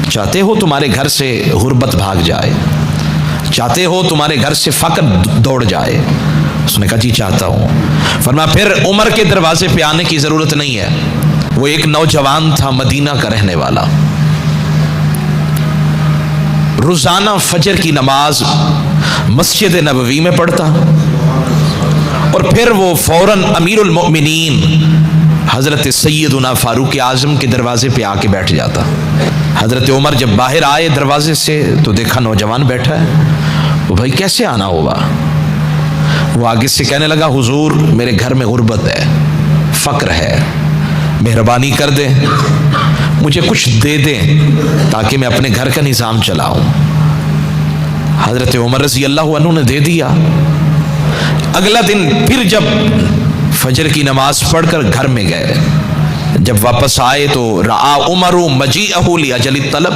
چاہتے ہو تمہارے گھر سے غربت بھاگ جائے؟ چاہتے ہو تمہارے گھر سے فقر دوڑ جائے؟ اس نے کہا جی چاہتا ہوں۔ فرمایا پھر عمر کے دروازے پہ آنے کی ضرورت نہیں ہے۔ وہ ایک نوجوان تھا مدینہ کا رہنے والا، روزانہ فجر کی نماز مسجد نبوی میں پڑھتا، اور پھر وہ فوراً امیر المؤمنین حضرت سیدنا فاروق اعظم کے دروازے پہ آ کے بیٹھ جاتا۔ حضرت عمر جب باہر آئے دروازے سے تو دیکھا نوجوان بیٹھا ہے۔ وہ بھائی کیسے آنا ہوگا؟ وہ آگے سے کہنے لگا حضور میرے گھر میں غربت ہے، فقر ہے، مہربانی کر دیں، مجھے کچھ دے دیں تاکہ میں اپنے گھر کا نظام چلاؤں۔ حضرت عمر رضی اللہ عنہ نے دے دیا۔ اگلا دن پھر جب فجر کی نماز پڑھ کر گھر میں گئے، جب واپس آئے تو رعا عمر مجیئہ لاجل الطلب،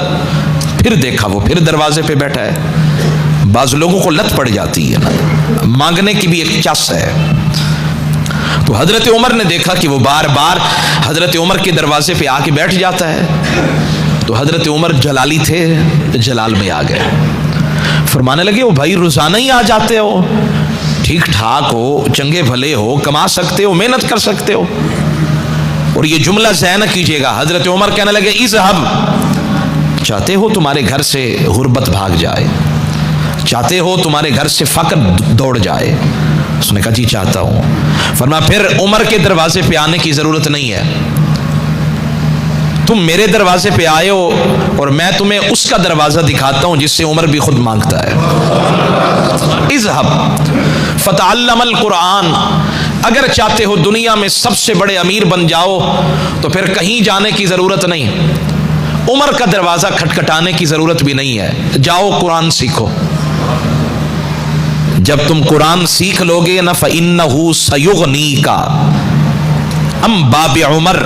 پھر دیکھا وہ پھر دروازے پہ بیٹھا ہے۔ بعض لوگوں کو لت پڑ جاتی ہے نا، مانگنے کی بھی ایک چس ہے۔ تو حضرت عمر نے دیکھا کہ وہ بار بار حضرت عمر کے دروازے پہ آ کے بیٹھ جاتا ہے، تو حضرت عمر جلالی تھے، جلال میں آ گئے۔ فرمانے لگے وہ بھائی روزانہ ہی آ جاتے ہو، ٹھیک ٹھاک ہو، چنگے بھلے ہو، کما سکتے ہو، محنت کر سکتے ہو، اور یہ جملہ ضائع نہ کیجیے گا۔ حضرت عمر کہنے لگے اذهب، چاہتے ہو تمہارے گھر سے غربت بھاگ جائے؟ چاہتے ہو تمہارے گھر سے فقر دوڑ جائے؟ اس نے کہا جی چاہتا ہوں۔ فرمایا پھر عمر کے دروازے پہ آنے کی ضرورت نہیں ہے، تم میرے دروازے پہ آئے ہو اور میں تمہیں اس کا دروازہ دکھاتا ہوں جس سے عمر بھی خود مانگتا ہے۔ اذهب فتعلم القرآن، اگر چاہتے ہو دنیا میں سب سے بڑے امیر بن جاؤ تو پھر کہیں جانے کی ضرورت نہیں، عمر کا دروازہ کھٹکھٹانے کی ضرورت بھی نہیں ہے، جاؤ قرآن سیکھو۔ جب تم قرآن سیکھ لوگے نا فَإِنَّهُ سَيُغْنِيكَ ام باب عمر،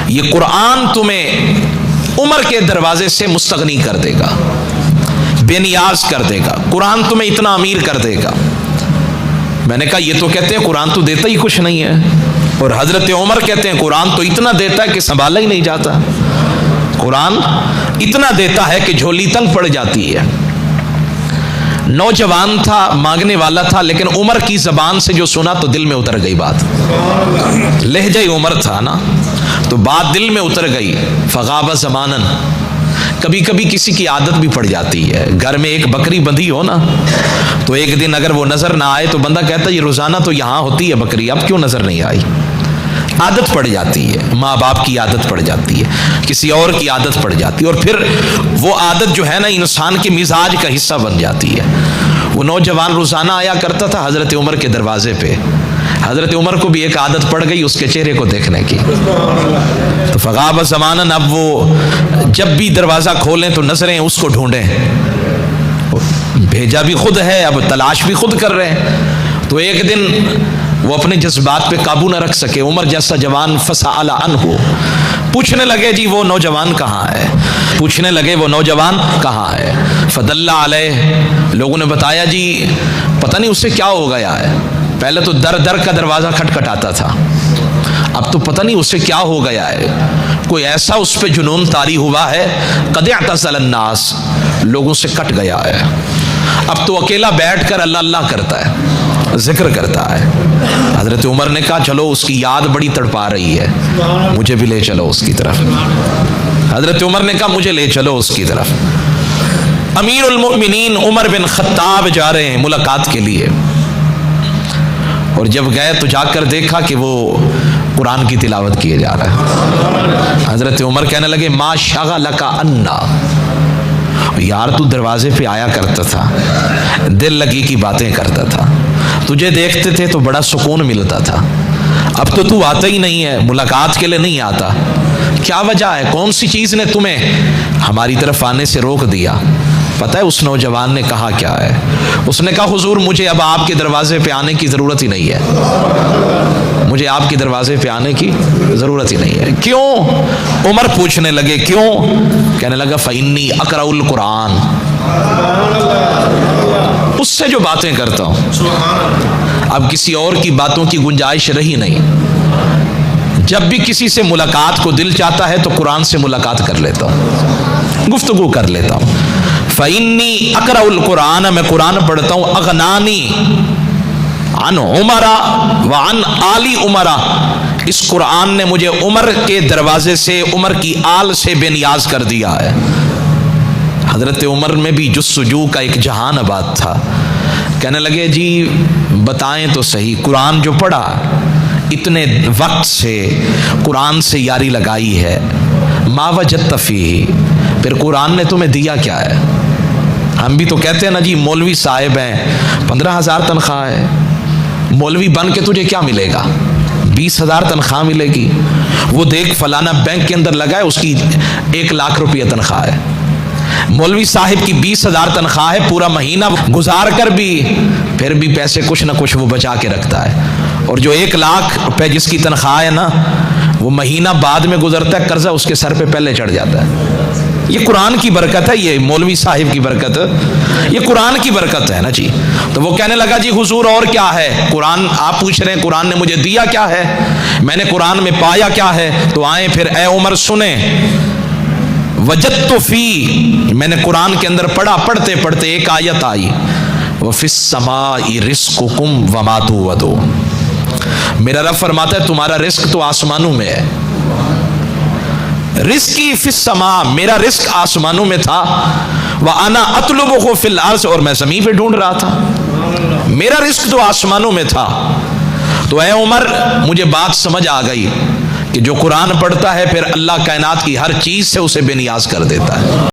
یہ قرآن تمہیں عمر کے دروازے سے مستغنی کر دے گا، بے نیاز کر دے گا، قرآن تمہیں اتنا امیر کر دے گا۔ میں نے کہا یہ تو کہتے ہیں قرآن تو دیتا ہی کچھ نہیں ہے، اور حضرت عمر کہتے ہیں قرآن تو اتنا دیتا ہے کہ سنبھالا ہی نہیں جاتا، قرآن اتنا دیتا ہے کہ جھولی تنگ پڑ جاتی ہے۔ نوجوان تھا، مانگنے والا تھا، لیکن عمر کی زبان سے جو سنا تو دل میں اتر گئی بات، لہجہ عمر تھا نا تو بات دل میں اتر گئی۔ فغاب زمانن، کبھی کبھی کسی کی عادت بھی پڑ جاتی ہے، گھر میں ایک بکری بندھی ہو نا تو ایک دن اگر وہ نظر نہ آئے تو بندہ کہتا ہے یہ روزانہ تو یہاں ہوتی ہے بکری، اب کیوں نظر نہیں آئی؟ عادت پڑ جاتی ہے، ماں باپ کی عادت پڑ جاتی ہے، کسی اور کی عادت پڑ جاتی ہے، اور پھر وہ عادت جو ہے نا انسان کے مزاج کا حصہ بن جاتی ہے۔ وہ نوجوان روزانہ آیا کرتا تھا حضرت عمر کے دروازے پہ، حضرت عمر کو بھی ایک عادت پڑ گئی اس کے چہرے کو دیکھنے کی، تو فغاب زمانن، اب وہ جب بھی دروازہ کھولیں تو نظریں اس کو ڈھونڈیں، بھیجا بھی خود ہے، اب تلاش بھی خود کر رہے ہیں۔ تو ایک دن وہ اپنے جذبات پہ قابو نہ رکھ سکے، عمر جیسا جوان فسأل عنہ، پوچھنے لگے جی وہ نوجوان کہاں ہے، پوچھنے لگے وہ نوجوان کہاں ہے۔ فدل علیہ، لوگوں نے بتایا جی پتہ نہیں اس سے کیا ہو گیا ہے، پہلے تو در در کا دروازہ کھٹکھٹاتا تھا، اب تو پتہ نہیں اس سے کیا ہو گیا ہے، کوئی ایسا اس پہ جنون طاری ہوا ہے، قد اعتزل الناس، لوگوں سے کٹ گیا ہے، اب تو اکیلا بیٹھ کر اللہ اللہ کرتا ہے، ذکر کرتا ہے۔ حضرت عمر نے کہا چلو اس کی یاد بڑی تڑپا رہی ہے، مجھے بھی لے چلو اس کی طرف۔ حضرت عمر نے کہا مجھے لے چلو اس کی طرف۔ امیر المؤمنین عمر بن خطاب جا رہے ہیں ملاقات کے لیے، اور جب گئے تو جا کر دیکھا کہ وہ قرآن کی تلاوت کیے جا رہا ہے۔ حضرت عمر کہنے لگے ما شغلک عنا، یار تو دروازے پہ آیا کرتا تھا، دل لگی کی باتیں کرتا تھا، تجھے دیکھتے تھے تو بڑا سکون ملتا تھا، اب تو آتا ہی نہیں ہے، ملاقات کے لیے نہیں آتا، کیا وجہ ہے؟ کون سی چیز نے تمہیں ہماری طرف آنے سے روک دیا؟ پتہ ہے اس نوجوان نے کہا کیا ہے؟ اس نے کہا حضور مجھے اب آپ کے دروازے پہ آنے کی ضرورت ہی نہیں ہے، مجھے آپ کے دروازے پہ آنے کی ضرورت ہی نہیں ہے۔ کیوں؟ عمر پوچھنے لگے کیوں؟ کہنے لگا فإنی اقرأ القرآن، اس سے جو باتیں کرتا ہوں، اب کسی اور کی باتوں کی گنجائش رہی نہیں، جب بھی کسی سے ملاقات کو دل چاہتا ہے تو قرآن سے ملاقات کر لیتا ہوں، گفتگو کر لیتا ہوں۔ فَإِنِّي أَقْرَأُ الْقُرْآنَ، میں قرآن پڑھتا ہوں، اغنانی عن عمر وعن آل عمر، اس قرآن نے مجھے عمر کے دروازے سے، عمر کی آل سے بے نیاز کر دیا ہے۔ حضرت عمر میں بھی جستجو کا ایک جہان آباد تھا۔ کہنے لگے جی بتائیں تو صحیح، قرآن جو پڑھا، اتنے وقت سے قرآن سے یاری لگائی ہے، ما وجدت فیہ، پھر قرآن نے تمہیں دیا کیا ہے؟ ہم بھی تو کہتے ہیں نا جی مولوی صاحب ہیں، 15,000 تنخواہ ہے، مولوی بن کے تجھے کیا ملے گا؟ 20,000 تنخواہ ملے گی۔ وہ دیکھ فلانا بینک کے اندر لگا ہے، اس کی 1 لاکھ روپیہ تنخواہ ہے۔ مولوی صاحب کی 20,000 تنخواہ ہے، پورا مہینہ گزار کر بھی پھر بھی پیسے کچھ نہ کچھ وہ بچا کے رکھتا ہے، اور جو 1 لاکھ روپے جس کی تنخواہ ہے نا، وہ مہینہ بعد میں گزرتا ہے، قرضہ اس کے سر پہ پہلے چڑھ جاتا ہے۔ یہ قرآن کی برکت ہے، یہ مولوی صاحب کی برکت، یہ قرآن کی برکت ہے نا جی۔ تو وہ کہنے لگا جی حضور اور کیا ہے؟ قرآن آپ پوچھ رہے ہیں قرآن نے مجھے دیا کیا ہے، میں نے قرآن میں پایا کیا ہے؟ تو آئیں پھر اے عمر سنیں، وجدت فی، میں نے قرآن کے اندر پڑھا، پڑھتے پڑھتے ایک آیت آئی، وفی السماء رزقکم وما توعدون، میرا رب فرماتا ہے تمہارا رزق تو آسمانوں میں ہے، رزقی فی السماء، میرا رزق آسمانوں میں تھا، وانا اطلبہ فی الارض، اور میں زمین پہ ڈھونڈ رہا تھا، میرا رزق تو آسمانوں میں تھا۔ تو اے عمر مجھے بات سمجھ آ گئی کہ جو قرآن پڑھتا ہے پھر اللہ کائنات کی ہر چیز سے اسے بے نیاز کر دیتا ہے۔